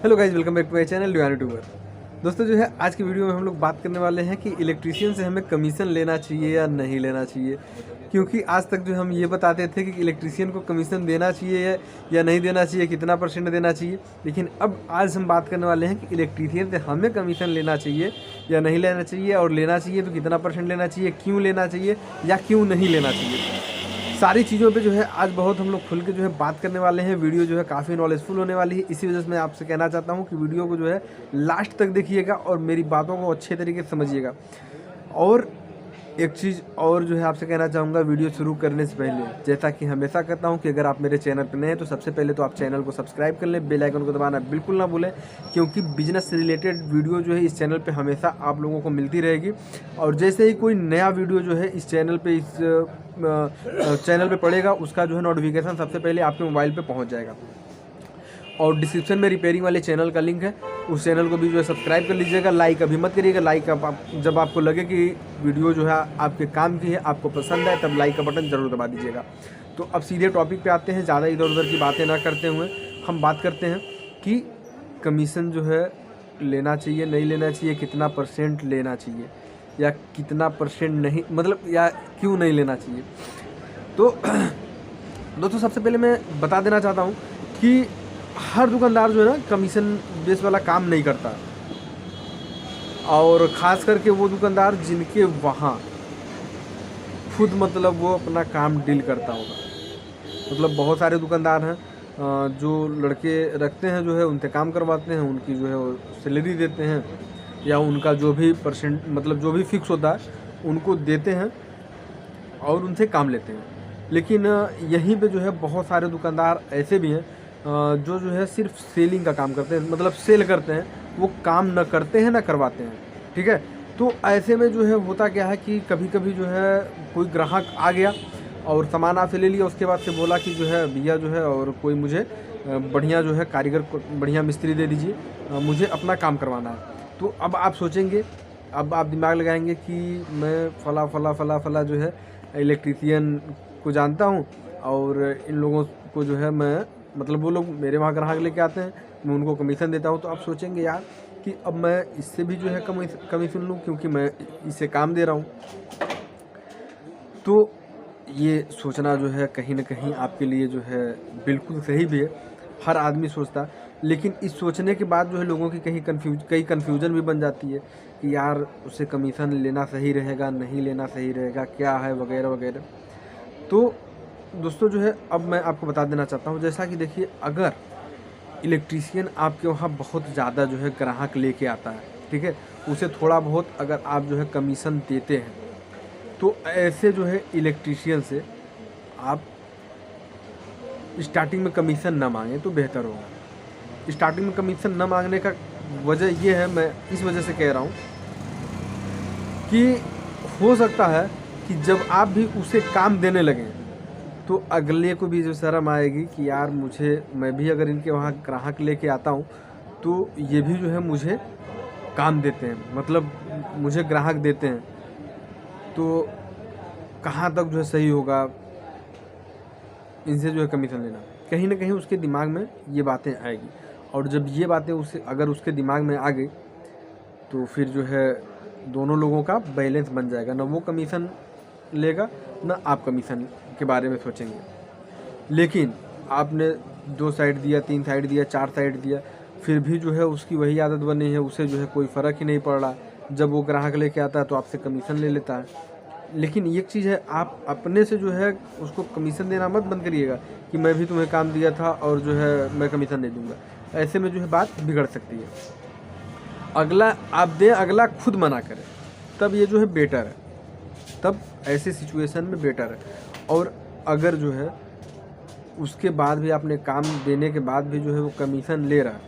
Hello guys, welcome back to my channel Duan youtuber. दोस्तों जो है आज की वीडियो में हम लोग बात करने वाले हैं कि इलेक्ट्रीशियन से हमें कमीशन लेना चाहिए या नहीं लेना चाहिए। क्योंकि आज तक जो हम ये बताते थे कि इलेक्ट्रीशियन को कमीशन देना चाहिए या नहीं देना चाहिए, कितना परसेंट देना चाहिए। लेकिन अब आज हम बात करने वाले हैं कि इलेक्ट्रीशियन से हमें कमीशन लेना चाहिए या नहीं लेना चाहिए, और लेना चाहिए तो कितना परसेंट लेना चाहिए, क्यों लेना चाहिए या क्यों नहीं लेना चाहिए। सारी चीज़ों पे जो है आज बहुत हम लोग खुल के जो है बात करने वाले हैं। वीडियो जो है काफ़ी नॉलेजफुल होने वाली है। इसी वजह से मैं आपसे कहना चाहता हूँ कि वीडियो को जो है लास्ट तक देखिएगा और मेरी बातों को अच्छे तरीके से समझिएगा। और एक चीज़ और जो है आपसे कहना चाहूँगा वीडियो शुरू करने से पहले, जैसा कि हमेशा कहता हूँ कि अगर आप मेरे चैनल पर नए हैं तो सबसे पहले तो आप चैनल को सब्सक्राइब कर लें, बेल आइकन को दबाना बिल्कुल ना भूलें, क्योंकि बिजनेस से रिलेटेड वीडियो जो है इस चैनल पे हमेशा आप लोगों को मिलती रहेगी। और जैसे ही कोई नया वीडियो जो है इस चैनल पे पड़ेगा, उसका जो है नोटिफिकेशन सबसे पहले आपके मोबाइल पे पहुंच जाएगा। और डिस्क्रिप्शन में रिपेयरिंग वाले चैनल का लिंक है, उस चैनल को भी जो है सब्सक्राइब कर लीजिएगा। लाइक अभी मत करिएगा, लाइक आप जब आपको लगे कि वीडियो जो है आपके काम की है, आपको पसंद है, तब लाइक का बटन ज़रूर दबा दीजिएगा। तो अब सीधे टॉपिक पे आते हैं, ज़्यादा इधर उधर की बातें ना करते हुए हम बात करते हैं कि कमीशन जो है लेना चाहिए नहीं लेना चाहिए, कितना परसेंट लेना चाहिए या कितना परसेंट नहीं, मतलब या क्यों नहीं लेना चाहिए। तो दोस्तों सबसे पहले मैं बता देना चाहता हूँ कि हर दुकानदार जो है ना कमीशन बेस वाला काम नहीं करता, और ख़ास करके वो दुकानदार जिनके वहाँ खुद मतलब वो अपना काम डील करता होगा। मतलब बहुत सारे दुकानदार हैं जो लड़के रखते हैं, जो है उनसे काम करवाते हैं, उनकी जो है वो सैलरी देते हैं, या उनका जो भी परसेंट मतलब जो भी फिक्स होता है उनको देते हैं और उनसे काम लेते हैं। लेकिन यहीं पे जो है बहुत सारे दुकानदार ऐसे भी हैं जो है सिर्फ सेलिंग का काम करते हैं, मतलब सेल करते हैं, वो काम न करते हैं ना करवाते हैं। ठीक है, तो ऐसे में जो है होता क्या है कि कभी कभी जो है कोई ग्राहक आ गया और सामान आपसे ले लिया, उसके बाद से बोला कि जो है भैया जो है और कोई मुझे बढ़िया जो है कारीगर को बढ़िया मिस्त्री दे दीजिए, मुझे अपना काम करवाना है। तो अब आप सोचेंगे, अब आप दिमाग लगाएंगे कि मैं फला फला फला फला जो है इलेक्ट्रीशियन को जानता हूँ, और इन लोगों को जो है मैं मतलब वो लोग मेरे वहाँ ग्राहक लेके आते हैं, मैं उनको कमीशन देता हूँ। तो आप सोचेंगे यार कि अब मैं इससे भी जो है कमीशन लूँ, क्योंकि मैं इसे काम दे रहा हूँ। तो ये सोचना जो है कहीं ना कहीं आपके लिए जो है बिल्कुल सही भी है, हर आदमी सोचता है। लेकिन इस सोचने के बाद जो है लोगों की कई कन्फ्यूजन भी बन जाती है कि यार उसे कमीशन लेना सही रहेगा नहीं लेना सही रहेगा, क्या है वगैरह वगैरह। तो दोस्तों जो है अब मैं आपको बता देना चाहता हूँ, जैसा कि देखिए अगर इलेक्ट्रीशियन आपके वहाँ बहुत ज़्यादा जो है ग्राहक लेके आता है, ठीक है, उसे थोड़ा बहुत अगर आप जो है कमीशन देते हैं, तो ऐसे जो है इलेक्ट्रीशियन से आप स्टार्टिंग में कमीशन ना मांगें तो बेहतर होगा। स्टार्टिंग में कमीशन ना मांगने का वजह ये है, मैं इस वजह से कह रहा हूँ कि हो सकता है कि जब आप भी उसे काम देने लगें तो अगले को भी जो शर्म आएगी कि यार मैं भी अगर इनके वहाँ ग्राहक लेके आता हूँ तो ये भी जो है मुझे काम देते हैं, मतलब मुझे ग्राहक देते हैं, तो कहाँ तक जो है सही होगा इनसे जो है कमीशन लेना। कहीं ना कहीं उसके दिमाग में ये बातें आएगी, और जब ये बातें अगर उसके दिमाग में आ गई तो फिर जो है दोनों लोगों का बैलेंस बन जाएगा, ना वो कमीशन लेगा ना आप कमीशन के बारे में सोचेंगे। लेकिन आपने 2 साइड दिया, 3 साइड दिया, 4 साइड दिया, फिर भी जो है उसकी वही आदत बनी है, उसे जो है कोई फ़र्क ही नहीं पड़ रहा। जब वो ग्राहक लेके आता है तो आपसे कमीशन ले लेता है। लेकिन एक चीज़ है, आप अपने से जो है उसको कमीशन देना मत बंद करिएगा कि मैं भी तुम्हें काम दिया था और जो है मैं कमीशन नहीं दूंगा। ऐसे में जो है बात बिगड़ सकती है। अगला आप दें, अगला खुद मना करे, तब ये जो है बेटर है, तब ऐसे सिचुएशन में बेटर है। और अगर जो है उसके बाद भी आपने काम देने के बाद भी जो है वो कमीशन ले रहा है,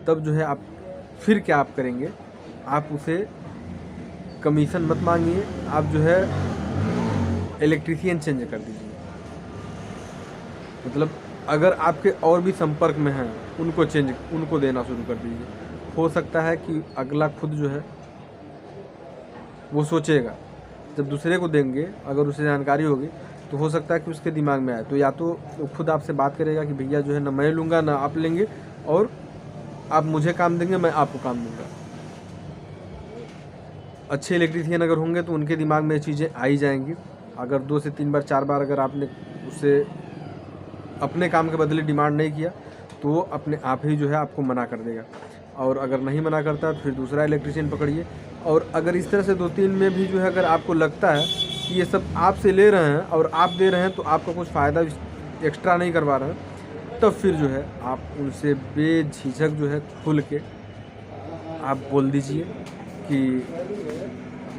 तब जो है आप फिर क्या आप करेंगे, आप उसे कमीशन मत मांगिए, आप जो है इलेक्ट्रीशियन चेंज कर दीजिए। मतलब अगर आपके और भी संपर्क में हैं उनको देना शुरू कर दीजिए। हो सकता है कि अगला खुद जो है वो सोचेगा, जब दूसरे को देंगे अगर उसे जानकारी होगी तो हो सकता है कि उसके दिमाग में आए, तो या तो खुद आपसे बात करेगा कि भैया जो है ना मैं लूँगा ना आप लेंगे, और आप मुझे काम देंगे, मैं आपको काम दूंगा। अच्छे इलेक्ट्रीशियन अगर होंगे तो उनके दिमाग में ये चीज़ें आ ही जाएंगी। अगर 2 से 3 बार 4 बार अगर आपने उससे अपने काम के बदले डिमांड नहीं किया तो वो अपने आप ही जो है आपको मना कर देगा। और अगर नहीं मना करता तो फिर दूसरा इलेक्ट्रीशियन पकड़िए। और अगर इस तरह से 2-3 में भी जो है अगर आपको लगता है कि ये सब आपसे ले रहे हैं और आप दे रहे हैं तो आपका कुछ फ़ायदा एक्स्ट्रा नहीं करवा रहे हैं, तब फिर जो है आप उनसे बेझिझक जो है खुल के आप बोल दीजिए कि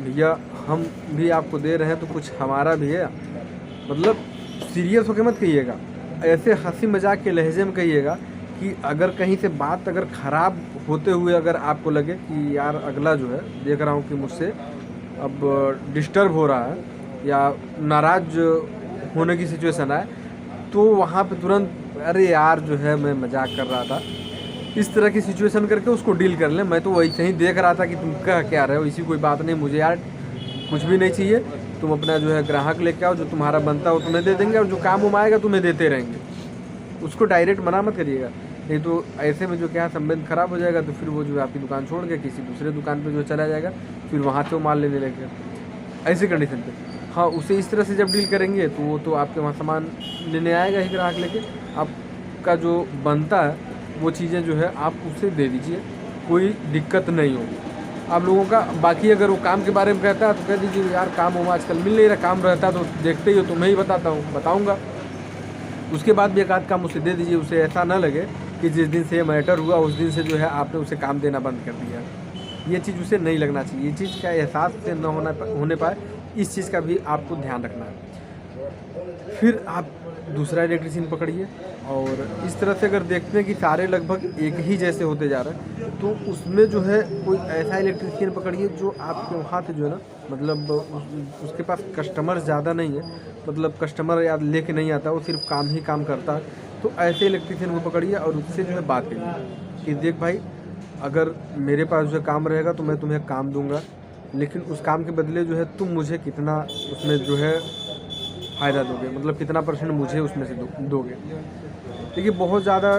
भैया हम भी आपको दे रहे हैं तो कुछ हमारा भी है। मतलब सीरियस होकर मत कहिएगा, ऐसे हंसी मजाक के लहजे में कहिएगा कि अगर कहीं से बात अगर ख़राब होते हुए अगर आपको लगे कि यार अगला जो है देख रहा हूँ कि मुझसे अब डिस्टर्ब हो रहा है या नाराज़ होने की सिचुएशन है, तो वहाँ पे तुरंत अरे यार जो है मैं मजाक कर रहा था, इस तरह की सिचुएशन करके उसको डील कर लें। मैं तो वैसे ही देख रहा था कि तुम कह क्या रहे हो, इसी कोई बात नहीं, मुझे यार कुछ भी नहीं चाहिए, तुम अपना जो है ग्राहक लेके आओ, जो तुम्हारा बनता है वो तुम्हें दे देंगे और जो काम उम आएगा तुम्हें देते रहेंगे। उसको डायरेक्ट मना मत करिएगा, नहीं तो ऐसे में जो क्या संबंध खराब हो जाएगा तो फिर वो जो है आपकी दुकान छोड़ के किसी दूसरे दुकान पे जो चला जाएगा, फिर वहाँ से वो माल लेने लगेगा ऐसी कंडीशन पे। हाँ, उसे इस तरह से जब डील करेंगे तो वो तो आपके वहाँ सामान लेने आएगा ही ग्राहक लेके, आपका जो बनता है वो चीज़ें जो है आप उसे दे दीजिए, कोई दिक्कत नहीं होगी आप लोगों का। बाकी अगर वो काम के बारे में कहता है तो कह दीजिए यार काम वो आजकल मिल नहीं रहा, काम रहता तो देखते ही हो, तुम्हें ही बताऊँगा। उसके बाद भी एक आध काम उसे दे दीजिए, उसे ऐसा ना लगे कि जिस दिन से ये मैटर हुआ उस दिन से जो है आपने उसे काम देना बंद कर दिया। ये चीज़ उसे नहीं लगना चाहिए, ये चीज़ का एहसास उसे न होने पाए, इस चीज़ का भी आपको ध्यान रखना है। फिर आप दूसरा इलेक्ट्रीशियन पकड़िए और इस तरह से अगर देखते हैं कि सारे लगभग एक ही जैसे होते जा रहे हैं तो उसमें जो है कोई ऐसा इलेक्ट्रीशियन पकड़िए जो आपके वहाँ से जो है ना, मतलब उसके पास कस्टमर ज़्यादा नहीं है, मतलब कस्टमर याद लेके नहीं आता, वो सिर्फ काम ही काम करता है। तो ऐसे इलेक्ट्रीशियन को पकड़िए और उससे जो है बात करिए कि देख भाई, अगर मेरे पास जो काम रहेगा तो मैं तुम्हें काम दूंगा, लेकिन उस काम के बदले जो है तुम मुझे कितना उसमें जो है फ़ायदा दोगे, मतलब कितना परसेंट मुझे उसमें से दोगे। देखिए बहुत ज़्यादा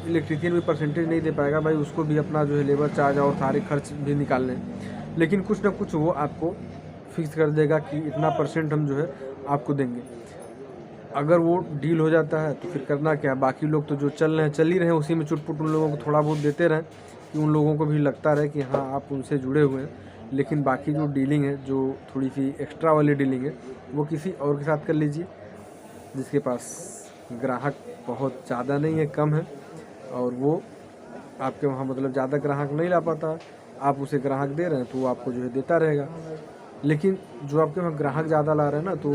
इलेक्ट्रीशियन भी परसेंटेज नहीं दे पाएगा भाई, उसको भी अपना जो है लेबर चार्ज और सारे खर्च भी निकालने हैं, लेकिन कुछ ना कुछ वो आपको फिक्स कर देगा कि इतना परसेंट हम जो है आपको देंगे। अगर वो डील हो जाता है तो फिर करना क्या, बाकी लोग तो जो चल रहे हैं चल ही रहे हैं, उसी में चुटपुट उन लोगों को थोड़ा बहुत देते रहें कि उन लोगों को भी लगता रहे कि हाँ आप उनसे जुड़े हुए हैं। लेकिन बाकी जो डीलिंग है, जो थोड़ी सी एक्स्ट्रा वाली डीलिंग है, वो किसी और के साथ कर लीजिए जिसके पास ग्राहक बहुत ज़्यादा नहीं है, कम है, और वो आपके वहाँ मतलब ज़्यादा ग्राहक नहीं ला पाता, आप उसे ग्राहक दे रहे हैं तो वो आपको जो है देता रहेगा। लेकिन जो आपके वहाँ ग्राहक ज़्यादा ला रहे हैं ना, तो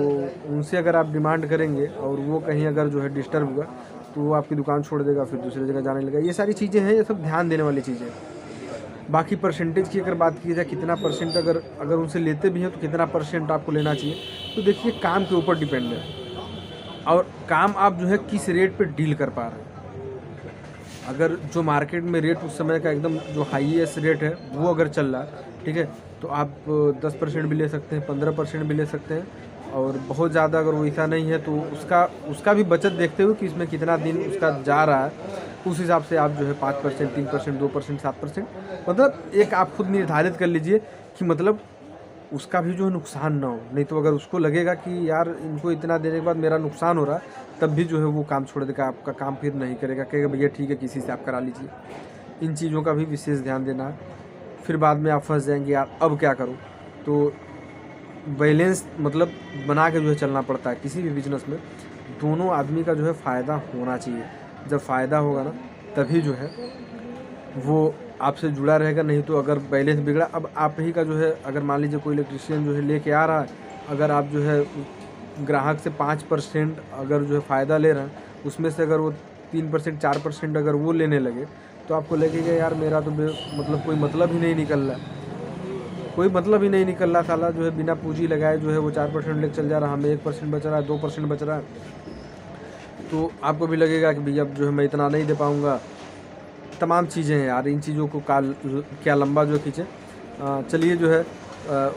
उनसे अगर आप डिमांड करेंगे और वो कहीं अगर जो है डिस्टर्ब हुआ तो वो आपकी दुकान छोड़ देगा, फिर दूसरी जगह जाने लगा। ये सारी चीज़ें हैं, ये सब ध्यान देने वाली चीज़ें हैं। बाकी परसेंटेज की अगर बात की जाए, कितना परसेंट अगर उनसे लेते भी हैं तो कितना परसेंट आपको लेना चाहिए, तो देखिए काम के ऊपर डिपेंड है और काम आप जो है किस रेट पे डील कर पा रहे हैं। अगर जो मार्केट में रेट उस समय का एकदम जो हाईएस्ट रेट है वो अगर चल रहा है, ठीक है, तो आप 10% भी ले सकते हैं, 15% भी ले सकते हैं, और बहुत ज़्यादा अगर वैसा नहीं है तो उसका भी बचत देखते हुए कि इसमें कितना दिन उसका जा रहा है, उस हिसाब से आप जो है 5%, 3%, 2%, 7%, मतलब एक आप खुद निर्धारित कर लीजिए कि मतलब उसका भी जो है नुकसान ना हो। नहीं तो अगर उसको लगेगा कि यार इनको इतना देने के बाद मेरा नुकसान हो रहा है, तब भी जो है वो काम छोड़ देगा, आपका काम फिर नहीं करेगा, कहेगा भैया ठीक है किसी से आप करा लीजिए। इन चीज़ों का भी विशेष ध्यान देना है, फिर बाद में आप फंस जाएंगे यार अब क्या करूँ। तो बैलेंस मतलब बना के जो है चलना पड़ता है किसी भी बिजनेस में, दोनों आदमी का जो है फ़ायदा होना चाहिए। जब फ़ायदा होगा ना तभी जो है वो आपसे जुड़ा रहेगा, नहीं तो अगर बैलेंस बिगड़ा, अब आप ही का जो है अगर मान लीजिए कोई इलेक्ट्रीशियन जो है लेके आ रहा है, अगर आप जो है ग्राहक से 5% अगर जो है फ़ायदा ले रहे हैं, उसमें से अगर वो 3%, 4% अगर वो लेने लगे तो आपको लगेगा यार मेरा तो मतलब कोई मतलब ही नहीं निकल रहा, कोई मतलब ही नहीं निकल रहा, साला जो है बिना पूंजी लगाए जो है वो 4% लेके चल जा रहा, हमें 1% बच रहा है, 2% बच रहा है, तो आपको भी लगेगा कि भैया अब जो है मैं इतना नहीं दे पाऊँगा। तमाम चीज़ें हैं यार, इन चीज़ों को क्या लंबा जो खींचे। चलिए जो है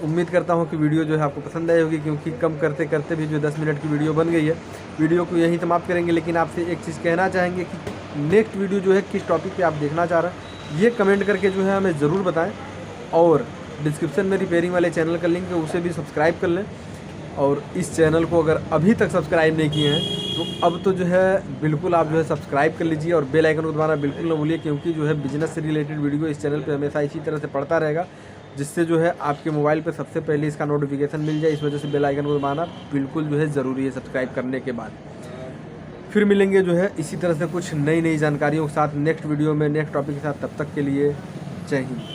उम्मीद करता हूँ कि वीडियो जो है आपको पसंद आई होगी, क्योंकि कम करते करते भी जो 10 मिनट की वीडियो बन गई है। वीडियो को यहीं समाप्त करेंगे, लेकिन आपसे एक चीज़ कहना चाहेंगे कि नेक्स्ट वीडियो जो है किस टॉपिक पे आप देखना चाह रहे हैं ये कमेंट करके जो है हमें ज़रूर बताएं। और डिस्क्रिप्शन में रिपेयरिंग वाले चैनल का लिंक है, उसे भी सब्सक्राइब कर लें। और इस चैनल को अगर अभी तक सब्सक्राइब नहीं किए हैं तो अब तो जो है बिल्कुल आप जो है सब्सक्राइब कर लीजिए और बेल आइकन को दबाना बिल्कुल ना भूलिए, क्योंकि जो है बिजनेस से रिलेटेड वीडियो इस चैनल पे हमेशा इसी तरह से पड़ता रहेगा, जिससे जो है आपके मोबाइल पे सबसे पहले इसका नोटिफिकेशन मिल जाए। इस वजह से बेल आइकन को दबाना बिल्कुल जो है ज़रूरी है सब्सक्राइब करने के बाद। फिर मिलेंगे जो है इसी तरह से कुछ नई जानकारियों के साथ नेक्स्ट वीडियो में नेक्स्ट टॉपिक के साथ। तब तक के लिए जय हिंद।